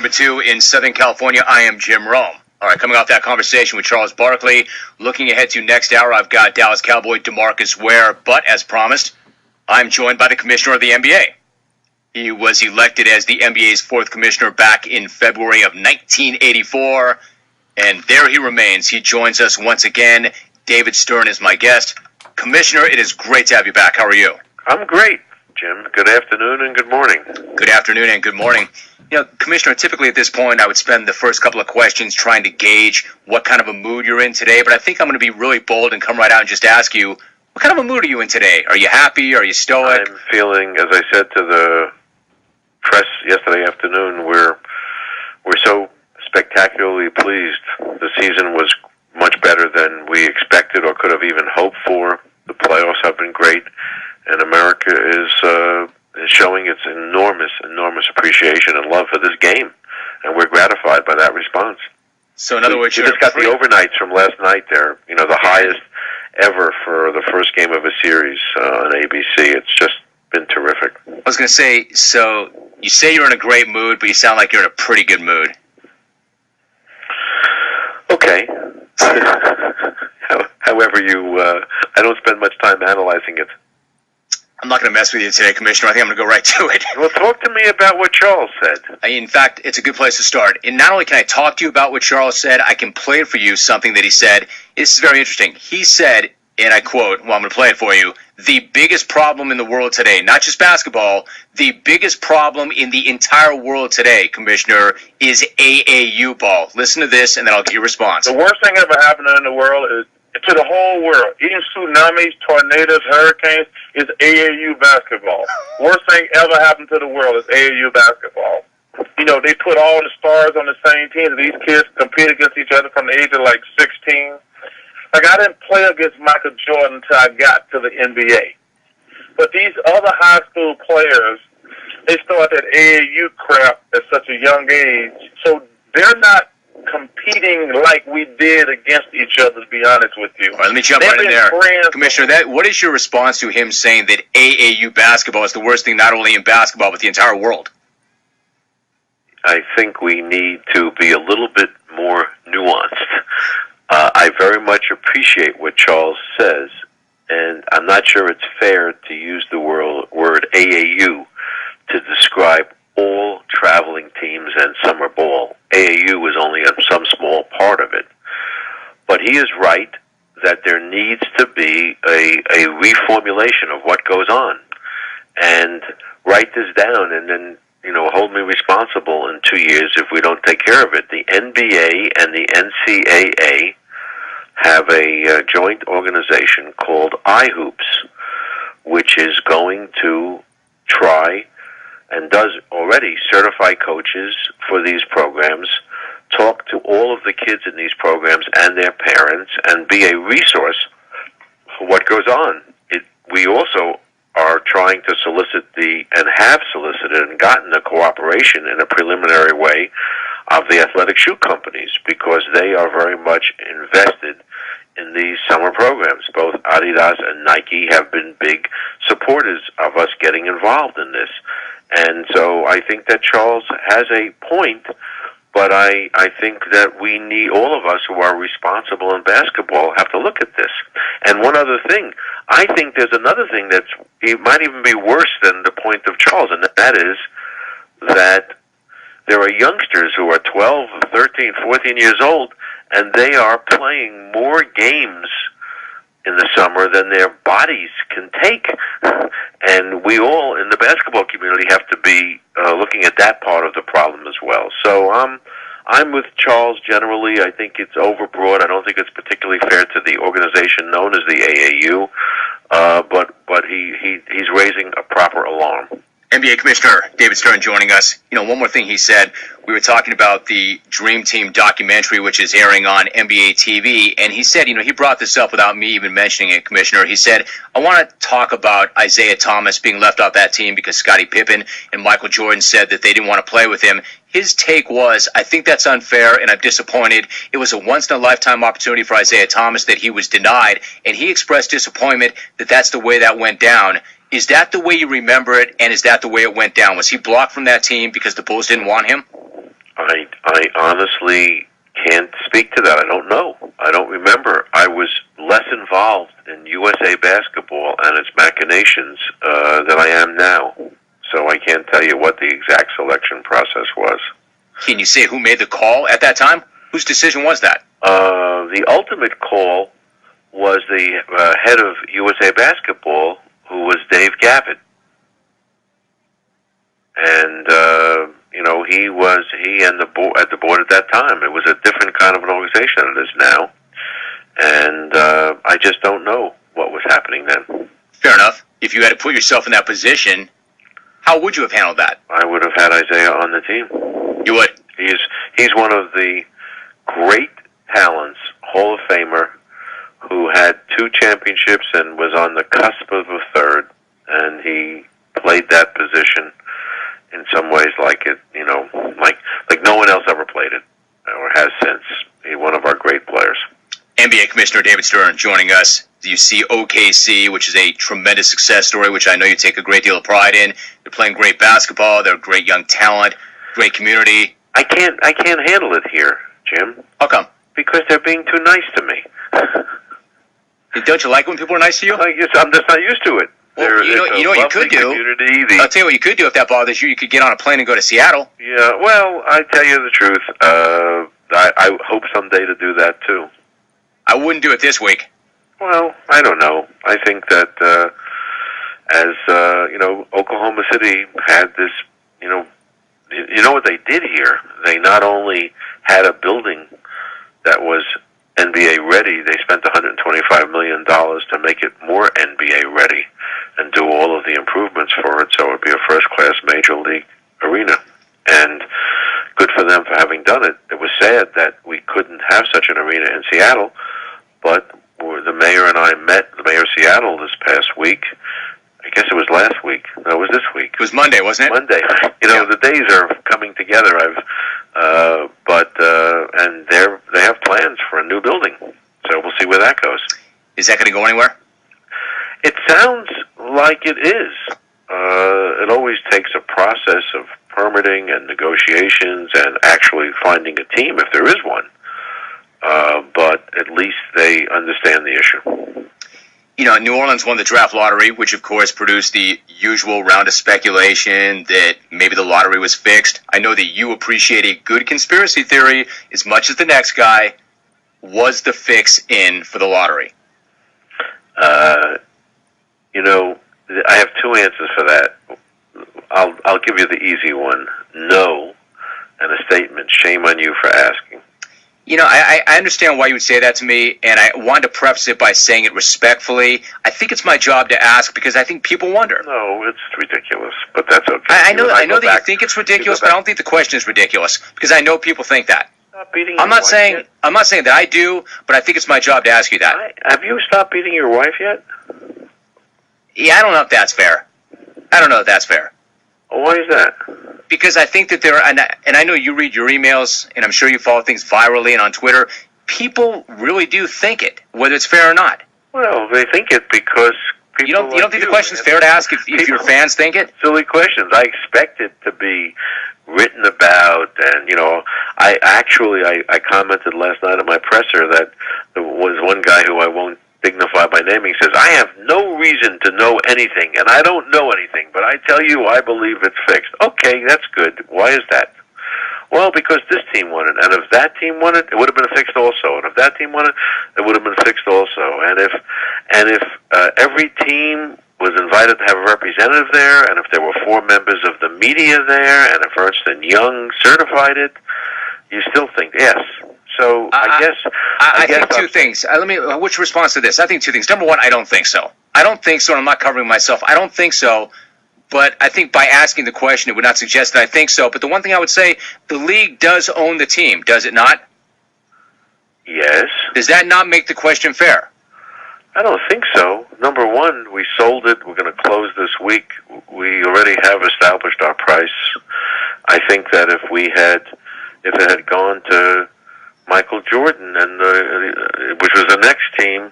number 2 in Southern California. I am Jim Rome. All right, coming off that conversation with Charles Barkley, looking ahead to next hour, I've got Dallas Cowboy DeMarcus Ware, but as promised, I'm joined by the commissioner of the NBA. He was elected as the NBA's 4th commissioner back in February of 1984, and there he remains. He joins us once again. David Stern is my guest. Commissioner, it is great to have you back. How are you? I'm great, Jim. Good afternoon and good morning. Good afternoon and good morning. You know, Commissioner, typically at this point I would spend the first couple of questions trying to gauge what kind of a mood you're in today, but I think I'm going to be really bold and come right out and just ask you, what kind of a mood are you in today? Are you happy? Are you stoic? I'm feeling, as I said to the press yesterday afternoon, we're so spectacularly pleased. The season was much better than we expected or could have even hoped for. The playoffs have been great, and America is showing its enormous appreciation and love for this game, and we're gratified by that response. So in other words, we just got the overnights from last night there, the highest ever for the first game of a series on ABC. It's just been terrific. I was going to say, so you say you're in a great mood, but you sound like you're in a pretty good mood. Okay. However, I don't spend much time analyzing it. I'm not going to mess with you today, Commissioner. I think I'm going to go right to it. Well, talk to me about what Charles said. In fact, it's a good place to start. And not only can I talk to you about what Charles said, I can play it for you, something that he said. This is very interesting. He said, and I quote, well, I'm going to play it for you, the biggest problem in the world today, not just basketball, the biggest problem in the entire world today, Commissioner, is AAU ball. Listen to this, and then I'll get your response. The worst thing ever happened in the world is to the whole world, even tsunamis, tornadoes, hurricanes, is AAU basketball. Worst thing ever happened to the world is AAU basketball. They put all the stars on the same team. These kids compete against each other from the age of 16. I didn't play against Michael Jordan until I got to the NBA. But these other high school players, they start that AAU crap at such a young age. So they're not competing like we did against each other, to be honest with you. All right, let me jump right in there. Commissioner, what is your response to him saying that AAU basketball is the worst thing not only in basketball but the entire world? I think we need to be a little bit more nuanced. I very much appreciate what Charles says, and I'm not sure it's fair to use the word AAU to describe all traveling teams and summer ball. AAU is only some small part of it. But he is right that there needs to be a reformulation of what goes on. And write this down and then, hold me responsible in 2 years if we don't take care of it. The NBA and the NCAA have a joint organization called iHoops, which is going to try and does already certify coaches for these programs, talk to all of the kids in these programs and their parents, and be a resource for what goes on. We also are trying to solicit and have solicited and gotten the cooperation in a preliminary way of the athletic shoe companies, because they are very much invested in these summer programs. Both Adidas and Nike have been big supporters of us getting involved in this. And so I think that Charles has a point, but I think that we need, all of us who are responsible in basketball have to look at this. And one other thing, I think there's another thing it might even be worse than the point of Charles, and that is that there are youngsters who are 12, 13, 14 years old, and they are playing more games in the summer than their bodies can take. And we all in the basketball community have to be looking at that part of the problem as well. So I'm with Charles generally. I think it's overbroad. I don't think it's particularly fair to the organization known as the AAU, but he's raising a proper alarm. NBA Commissioner David Stern joining us. One more thing he said. We were talking about the Dream Team documentary, which is airing on NBA TV, and he said, he brought this up without me even mentioning it, Commissioner. He said, I want to talk about Isaiah Thomas being left off that team because Scottie Pippen and Michael Jordan said that they didn't want to play with him. His take was, I think that's unfair, and I'm disappointed. It was a once-in-a-lifetime opportunity for Isaiah Thomas that he was denied, and he expressed disappointment that that's the way that went down. Is that the way you remember it, and is that the way it went down? Was he blocked from that team because the Bulls didn't want him? I honestly can't speak to that. I don't know. I don't remember. I was less involved in USA basketball and its machinations than I am now. So I can't tell you what the exact selection process was. Can you say who made the call at that time? Whose decision was that? The ultimate call was the head of USA Basketball, who was Dave Gavitt. And, he and the board at the board at that time. It was a different kind of an organization than it is now. And I just don't know what was happening then. Fair enough. If you had to put yourself in that position, how would you have handled that? I would have had Isaiah on the team. You would? He's one of the great talents, Hall of Famer, who had 2 championships and was on the cusp of a third, and he played that position in some ways like no one else ever played it or has since. He's one of our great players. NBA Commissioner David Stern joining us. You see OKC, which is a tremendous success story, which I know you take a great deal of pride in. They're playing great basketball. They're great young talent, great community. I can't handle it here, Jim. How come? Because they're being too nice to me. Don't you like when people are nice to you? I'm just not used to it. Well, you know what you could do? I'll tell you what you could do if that bothers you. You could get on a plane and go to Seattle. Yeah, well, I tell you the truth. I hope someday to do that, too. I wouldn't do it this week. Well, I don't know. I think that Oklahoma City had this, you know what they did here? They not only had a building that was NBA ready, they spent $125 million to make it more NBA ready and do all of the improvements for it so it would be a first-class major league arena. And good for them for having done it. It was sad that we couldn't have such an arena in Seattle, but the mayor and I met the mayor of Seattle this past week. I guess it was last week. No, it was this week. It was Monday, wasn't it? Monday. The days are coming together. And they have plans for a new building. So we'll see where that goes. Is that going to go anywhere? It sounds like it is. It always takes a process of permitting and negotiations and actually finding a team if there is one. But at least they understand the issue. New Orleans won the draft lottery, which of course produced the usual round of speculation that maybe the lottery was fixed. I know that you appreciate a good conspiracy theory as much as the next guy. Was the fix in for the lottery? I have 2 answers for that. I'll give you the easy one. No, and a statement. Shame on you for asking. I understand why you would say that to me, and I wanted to preface it by saying it respectfully. I think it's my job to ask because I think people wonder. No, it's ridiculous, but that's okay. I know that you think it's ridiculous, but I don't think the question is ridiculous because I know people think that. I'm not saying that I do, but I think it's my job to ask you that. Have you stopped beating your wife yet? Yeah, I don't know if that's fair. Why is that? Because I think that and I know you read your emails, and I'm sure you follow things virally and on Twitter. People really do think it, whether it's fair or not. Well, they think it because people. You don't think the question's fair to ask if your fans think it? Silly questions. I expect it to be written about, and I commented last night at my presser that there was one guy who I won't dignify by naming says, I have no reason to know anything, and I don't know anything, but I tell you I believe it's fixed. Okay, that's good. Why is that? Well, because this team won it, and if that team won it, it would have been fixed also, and if that team won it, it would have been fixed also, and if every team was invited to have a representative there, and if there were 4 members of the media there, and if Ernst & Young certified it, you still think yes. So I think 2 things. Which response to this? I think 2 things. Number 1, I don't think so. And I'm not covering myself. I don't think so. But I think by asking the question, it would not suggest that I think so. But the one thing I would say, the league does own the team, does it not? Yes. Does that not make the question fair? I don't think so. Number 1, we sold it. We're going to close this week. We already have established our price. I think that if it had gone to Michael Jordan, which was the next team,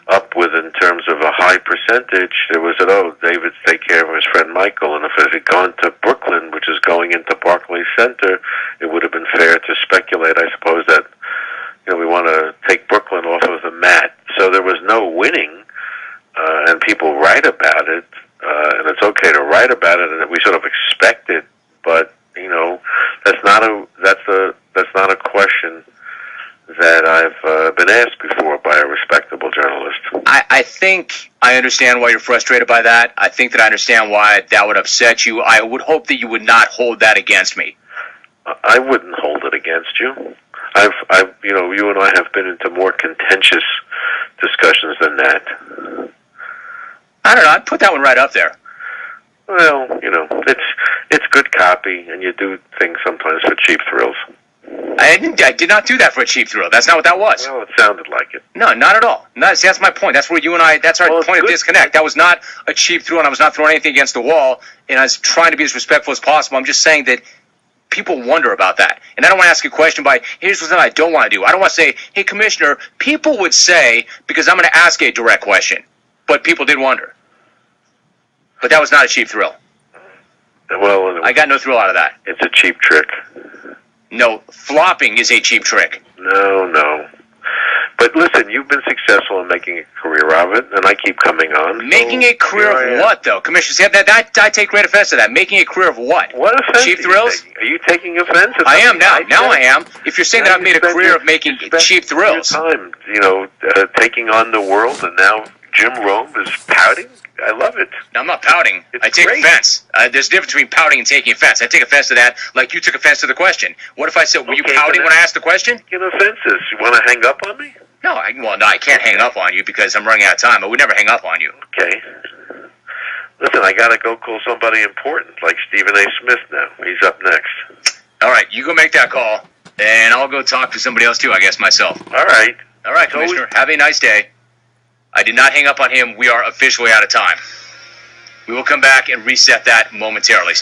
up with in terms of a high percentage, there was David's take care of his friend Michael, and if it had gone to Brooklyn, which is going into Barclays Center, it would have been fair to speculate, I suppose, that we want to take Brooklyn off of the mat. So there was no winning, and people write about it, and it's okay to write about it, and that we sort of expect it, but that's not a question that I've been asked before by a respectable journalist. I think I understand why you're frustrated by that. I think that I understand why that would upset you. I would hope that you would not hold that against me. I wouldn't hold it against you. You and I have been into more contentious discussions than that. I don't know. I'd put that one right up there. Well, it's good copy, and you do things sometimes for cheap thrills. I did not do that for a cheap thrill. That's not what that was. Well, it sounded like it. No, not at all. See, that's my point. That's where you and I, that's our point of disconnect. That was not a cheap thrill, and I was not throwing anything against the wall, and I was trying to be as respectful as possible. I'm just saying that people wonder about that. And I don't want to ask a question by, here's something I don't want to do. I don't want to say, hey, Commissioner, people would say, because I'm going to ask a direct question. But people did wonder. But that was not a cheap thrill. Well, I got no thrill out of that. It's a cheap trick. No, flopping is a cheap trick. No. But listen, you've been successful in making a career of it, and I keep coming on. Making a career of what, though? Commissioner, that I take great offense to that. Making a career of what? What offense? Cheap thrills? Are you taking offense? I am now. Now I am. If you're saying that I've made a career of making cheap thrills. Your time, taking on the world, and now Jim Rome is pouting. I love it. No, I'm not pouting. It's I take great. offense. There's a difference between pouting and taking offense. I take offense to that like you took offense to the question. What if I said, were you pouting when I asked the question? Taking offenses. You want to hang up on me? No, I can't hang up on you because I'm running out of time. I would never hang up on you. Okay. Listen, I got to go call somebody important, like Stephen A. Smith now. He's up next. All right, you go make that call, and I'll go talk to somebody else too, I guess, myself. All right. All right, Commissioner. Have a nice day. I did not hang up on him. We are officially out of time. We will come back and reset that momentarily.